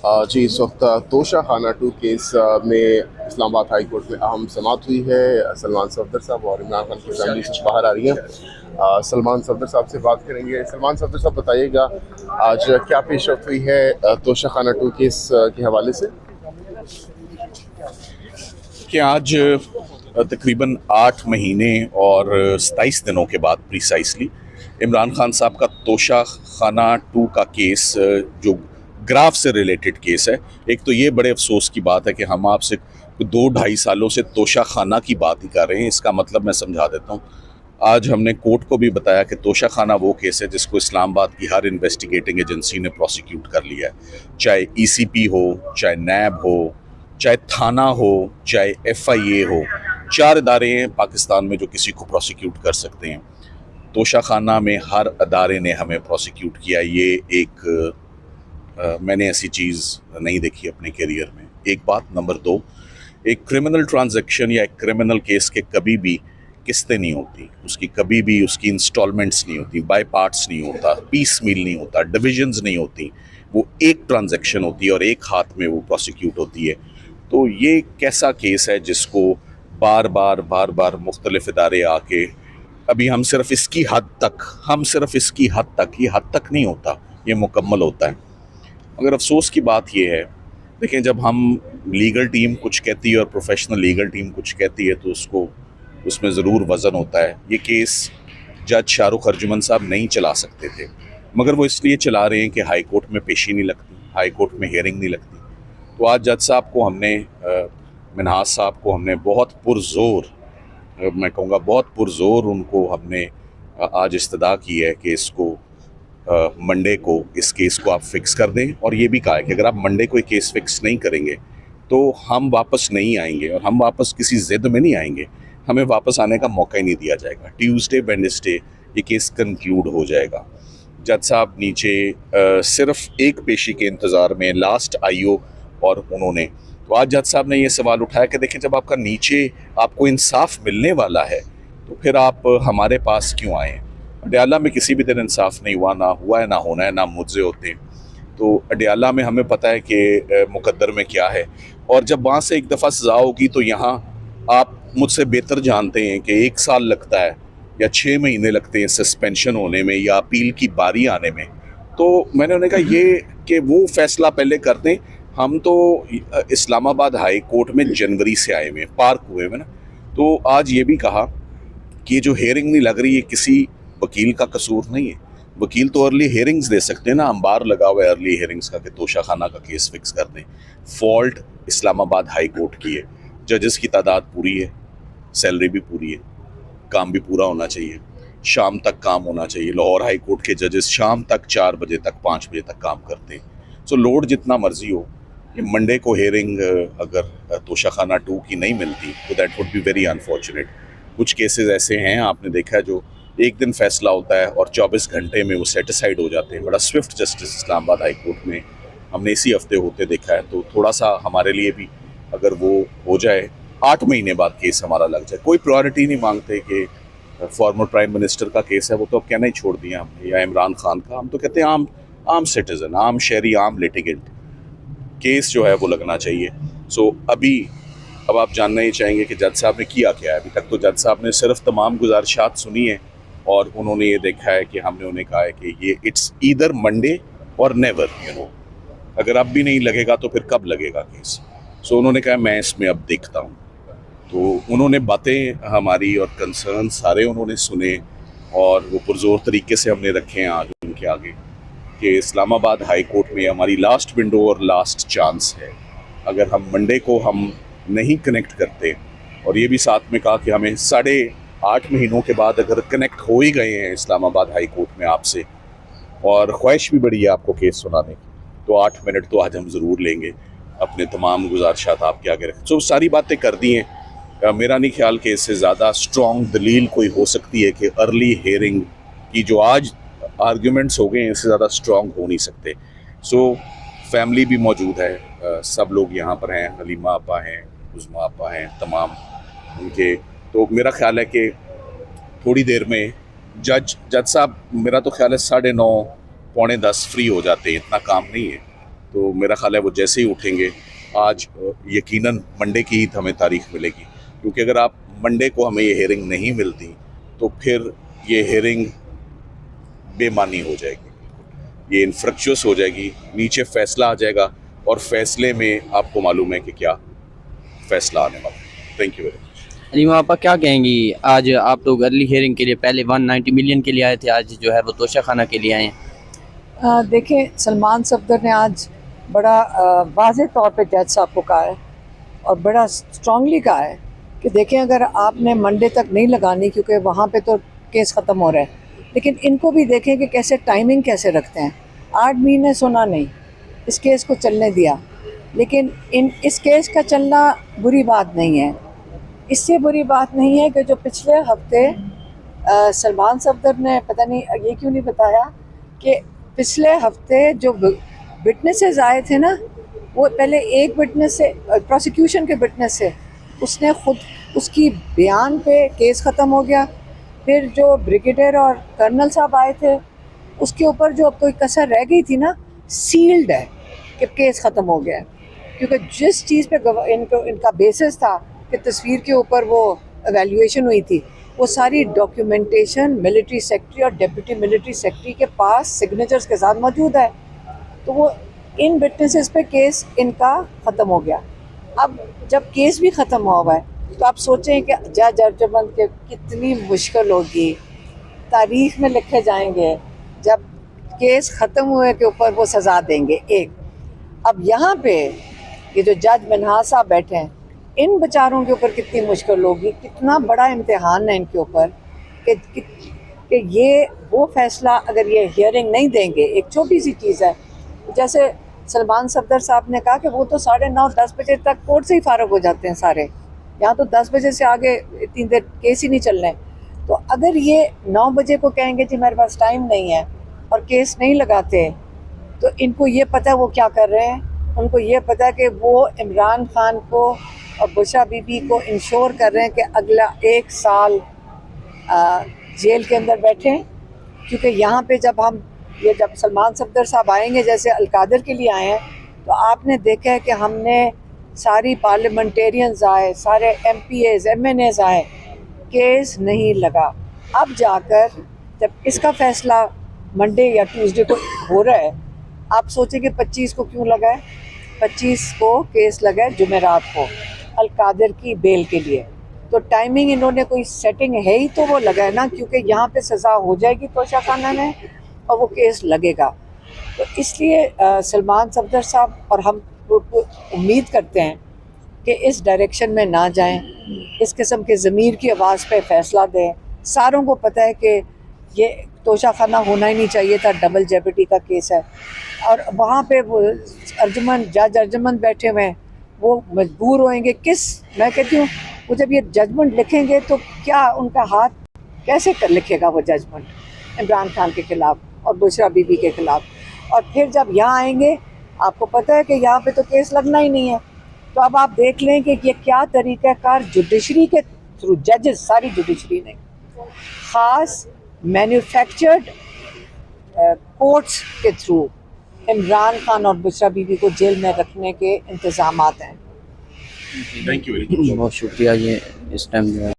जी, इस वक्त तोशा खाना 2 केस में इस्लामाबाद हाई कोर्ट में अहम समाअत हुई है। सलमान सफदर साहब और इमरान खान की फैमिली से बाहर आ रही हैं। सलमान सफदर साहब से बात करेंगे। सलमान सफदर साहब, बताइएगा आज क्या पेशरफ हुई है तोशा खाना 2 केस के हवाले से? कि आज तकरीबन 8 महीने और 27 दिनों के बाद प्रिसाइसली इमरान खान साहब का तोशा खाना 2 का केस, जो ग्राफ से रिलेटेड केस है। एक तो ये बड़े अफसोस की बात है कि हम आपसे 2-2.5 सालों से तोशा खाना की बात ही कर रहे हैं। इसका मतलब मैं समझा देता हूँ। आज हमने कोर्ट को भी बताया कि तोशा खाना वो केस है जिसको इस्लामाबाद की हर इन्वेस्टिगेटिंग एजेंसी ने प्रोसिक्यूट कर लिया है, चाहे ईसीपी हो, चाहे नैब हो, चाहे थाना हो, चाहे एफआईए हो। 4 इदारे हैं पाकिस्तान में जो किसी को प्रोसिक्यूट कर सकते हैं। तोशा खाना में हर अदारे ने हमें प्रोसिक्यूट किया। ये एक मैंने ऐसी चीज़ नहीं देखी अपने करियर में। एक बात। नंबर 2, एक क्रिमिनल ट्रांजैक्शन या एक क्रिमिनल केस के कभी भी किस्तें नहीं होती, उसकी कभी भी उसकी इंस्टॉलमेंट्स नहीं होती, बाय पार्ट्स नहीं होता, पीस मील नहीं होता, डिविजन्स नहीं होती। वो एक ट्रांजैक्शन होती है और एक हाथ में वो प्रोसिक्यूट होती है। तो ये कैसा केस है जिसको बार बार मुख्तलिफ इदारे आके, अभी हम सिर्फ इसकी हद तक, ये हद तक नहीं होता, ये मुकम्मल होता है। मगर अफसोस की बात ये है, देखें, जब हम लीगल टीम कुछ कहती है और प्रोफेशनल लीगल टीम कुछ कहती है तो उसमें ज़रूर वज़न होता है। ये केस जज शाहरुख अर्जुमन साहब नहीं चला सकते थे, मगर वो इसलिए चला रहे हैं कि हाई कोर्ट में पेशी नहीं लगती, हाई कोर्ट में हियरिंग नहीं लगती। तो आज जज साहब को हमने, मिनहाज साहब को हमने बहुत पुरज़ोर, मैं कहूँगा बहुत पुरज़ोर उनको हमने आज इस्तदा की है कि इसको मंडे को इस केस को आप फिक्स कर दें। और ये भी कहा है कि अगर आप मंडे को ये केस फिक्स नहीं करेंगे तो हम वापस नहीं आएंगे, और हम वापस किसी ज़िद में नहीं आएंगे, हमें वापस आने का मौका ही नहीं दिया जाएगा। ट्यूसडे वेडनेसडे ये केस कंक्लूड हो जाएगा। जज साहब नीचे सिर्फ एक पेशी के इंतज़ार में, लास्ट आईओ और उन्होंने। तो आज जज साहब ने ये सवाल उठाया कि देखें, जब आपका नीचे आपको इंसाफ मिलने वाला है तो फिर आप हमारे पास क्यों आए? अडयाला में किसी भी दिन इंसाफ नहीं हुआ, ना हुआ है, ना होना है, ना मुझसे होते। तो अडयाला में हमें पता है कि मुकद्दर में क्या है, और जब वहाँ से एक दफ़ा सज़ा होगी तो यहाँ आप मुझसे बेहतर जानते हैं कि 1 साल लगता है या 6 महीने लगते हैं सस्पेंशन होने में या अपील की बारी आने में। तो मैंने उन्हें कहा ये कि वो फ़ैसला पहले कर दें। हम तो इस्लामाबाद हाई कोर्ट में जनवरी से आए हुए, पार्क हुए हुए ना। तो आज ये भी कहा कि जो हेयरिंग नहीं लग रही है किसी वकील का कसूर नहीं है। वकील तो अर्ली हेयरिंग्स दे सकते हैं ना, अंबार लगा हुआ है अर्ली हेयरिंग्स का कि तोशा खाना का केस फिक्स कर दें। फॉल्ट इस्लामाबाद हाई कोर्ट की है। जजेस की तादाद पूरी है, सैलरी भी पूरी है, काम भी पूरा होना चाहिए, शाम तक काम होना चाहिए। लाहौर हाई कोर्ट के जजेस शाम तक 4 बजे तक, 5 बजे तक काम करते हैं। सो लोड जितना मर्जी हो, ये मंडे को हेयरिंग अगर तोशा खाना 2 की नहीं मिलती तो that would be very unfortunate. कुछ केसेस ऐसे हैं, आपने देखा है, जो एक दिन फैसला होता है और 24 घंटे में वो सेटिसाइड हो जाते हैं। बड़ा Swift justice Islamabad high court में हमने इसी हफ्ते होते देखा है। तो थोड़ा सा हमारे लिए भी अगर वो हो जाए, 8 महीने बाद केस हमारा लग जाए। कोई प्रायोरिटी नहीं मांगते कि फॉर्मर प्राइम मिनिस्टर का केस है, वो तो अब कहना ही छोड़ दिया हमने, या इमरान खान का। हम तो कहते हैं आम सिटीज़न, आम शहरी, आम लिटिगेंट केस जो है वो लगना चाहिए। सो अब आप जानना ही चाहेंगे कि जज साहब ने किया क्या है। अभी तक तो जज साहब ने सिर्फ तमाम गुजारिशात सुनी है और उन्होंने ये देखा है कि हमने उन्हें कहा है कि ये इट्स ईदर मंडे और नेवर, अगर अब भी नहीं लगेगा तो फिर कब लगेगा केस। सो उन्होंने कहा मैं इसमें अब देखता हूँ। तो उन्होंने बातें हमारी और कंसर्न सारे उन्होंने सुने और वो पुरजोर तरीके से हमने रखे हैं आज उनके आगे कि इस्लामाबाद हाई कोर्ट में हमारी लास्ट विंडो और लास्ट चांस है। अगर हम मंडे को हम नहीं कनेक्ट करते, और ये भी साथ में कहा कि हमें 8.5 महीनों के बाद अगर कनेक्ट हो ही गए हैं इस्लामाबाद हाई कोर्ट में आपसे, और ख्वाहिश भी बड़ी है आपको केस सुनाने की, तो 8 मिनट तो आज हम ज़रूर लेंगे, अपने तमाम गुजारिशात आपके आगे रखें। तो सारी बातें कर दी हैं। मेरा नहीं ख्याल कि इससे ज़्यादा स्ट्रॉन्ग दलील कोई हो सकती है कि अर्ली हेयरिंग की जो आज आर्ग्यूमेंट्स हो गए हैं, इससे ज़्यादा स्ट्रॉन्ग हो नहीं सकते। सो फैमिली भी मौजूद है, सब लोग यहाँ पर हैं, हलीमा आपा हैं, उज़मा आपा हैं, तमाम उनके। तो मेरा ख्याल है कि थोड़ी देर में जज साहब, मेरा तो ख्याल है 9:30 पौने 10 फ्री हो जाते हैं, इतना काम नहीं है। तो मेरा ख्याल है वो जैसे ही उठेंगे, आज यकीनन मंडे की ही हमें तारीख मिलेगी, क्योंकि अगर आप मंडे को हमें ये हेयरिंग नहीं मिलती तो फिर ये हेयरिंग बेमानी हो जाएगी, ये इनफ्रक्चुअस हो जाएगी, नीचे फैसला आ जाएगा और फैसले में आपको मालूम है कि क्या फैसला आने वाला है। Thank you very much. Rima आपा क्या कहेंगी, आज आप लोग अर्ली हियरिंग के लिए पहले 190 मिलियन के लिए आए थे, आज जो है वो तोशाखाना के लिए आए हैं। देखें, सलमान सफदर ने आज बड़ा वाज़ेह तौर पे जज साहब को कहा है और बड़ा स्ट्रांगली कहा है कि देखें, अगर आपने मंडे तक नहीं लगानी, क्योंकि वहाँ पे तो केस ख़त्म हो रहा है, लेकिन इनको भी देखें कि कैसे टाइमिंग कैसे रखते हैं। 8 महीने सुना नहीं, इस केस को चलने दिया, लेकिन इस केस का चलना बुरी बात नहीं है। इससे बुरी बात नहीं है कि जो पिछले हफ्ते सलमान सफदर ने, पता नहीं ये क्यों नहीं बताया कि पिछले हफ्ते जो विटनेसेस आए थे ना, वो पहले एक विटनेस से, प्रोसिक्यूशन के विटनेस से, उसने खुद उसकी बयान पे केस ख़त्म हो गया। फिर जो ब्रिगेडियर और कर्नल साहब आए थे, उसके ऊपर जो कोई कसर रह गई थी ना, सील्ड है कि केस ख़त्म हो गया है, क्योंकि जिस चीज़ पे इनका बेसिस था कि तस्वीर के ऊपर वो एवेल्यूएशन हुई थी, वो सारी डॉक्यूमेंटेशन मिलिट्री सेक्रेटरी और डिप्टी मिलिट्री सेक्रेटरी के पास सिग्नेचर्स के साथ मौजूद है। तो वो इन विटनेसेस पे केस इनका ख़त्म हो गया। अब जब केस भी ख़त्म हुआ है तो आप सोचें कि जज अर्जुमंद के कितनी मुश्किल होगी, तारीख़ में लिखे जाएंगे जब केस ख़त्म हुए के ऊपर वो सज़ा देंगे। एक अब यहाँ पे ये जो जज मिनहाज साहब बैठे हैं, इन बेचारों के ऊपर कितनी मुश्किल होगी, कितना बड़ा इम्तिहान है इनके ऊपर कि ये वो फ़ैसला अगर ये हियरिंग नहीं देंगे। एक छोटी सी चीज़ है, जैसे सलमान सफदर साहब ने कहा कि वो तो 9:30-10 बजे तक कोर्ट से ही फारग हो जाते हैं सारे, यहाँ तो 10 बजे से आगे इतनी देर केस ही नहीं चल रहे। तो अगर ये 9 बजे को कहेंगे जी मेरे पास टाइम नहीं है और केस नहीं लगाते, तो इनको ये पता है वो क्या कर रहे हैं। उनको ये पता है कि वो इमरान खान को और बुशरा बीबी को इंश्योर कर रहे हैं कि अगला 1 साल जेल के अंदर बैठें, क्योंकि यहाँ पे जब सलमान सफदर साहब आएंगे, जैसे अलकादर के लिए आए हैं, तो आपने देखा है कि हमने सारी पार्लियामेंटेरियंस आए, सारे MPAs MNAs आए, केस नहीं लगा। अब जाकर जब इसका फ़ैसला मंडे या ट्यूसडे को हो रहा है, आप सोचें कि 25 को क्यों लगा है। 25 को केस लगा है जुमेरात को अलकादर की बेल के लिए, तो टाइमिंग इन्होंने कोई सेटिंग है ही तो वो लगा है ना, क्योंकि यहाँ पे सज़ा हो जाएगी तोशाखाना में और वो केस लगेगा। तो इसलिए सलमान सफदर साहब और हम उम्मीद करते हैं कि इस डायरेक्शन में ना जाएं, इस किस्म के ज़मीर की आवाज़ पे फ़ैसला दें। सारों को पता है कि ये तोशाखाना होना ही नहीं चाहिए था, डबल जेपटी का केस है, और वहाँ पे वो जज अर्जुमंद बैठे हुए हैं, वो मजबूर होएंगे मैं कहती हूँ वो जब ये जजमेंट लिखेंगे तो क्या उनका हाथ कैसे कर लिखेगा वो जजमेंट इमरान खान के ख़िलाफ़ और बुशरा बीबी के ख़िलाफ़। और फिर जब यहाँ आएंगे, आपको पता है कि यहाँ पे तो केस लगना ही नहीं है। तो अब आप देख लें कि ये क्या तरीक़ाकार जुडिशरी के थ्रू, जजेस सारी जुडिशरी ने ख़ास मैन्युफैक्चर्ड कोर्ट्स के थ्रू इमरान खान और बुशरा बीबी को जेल में रखने के इंतज़ामात हैं। Thank you very much. बहुत शुक्रिया ये इस टाइम जो है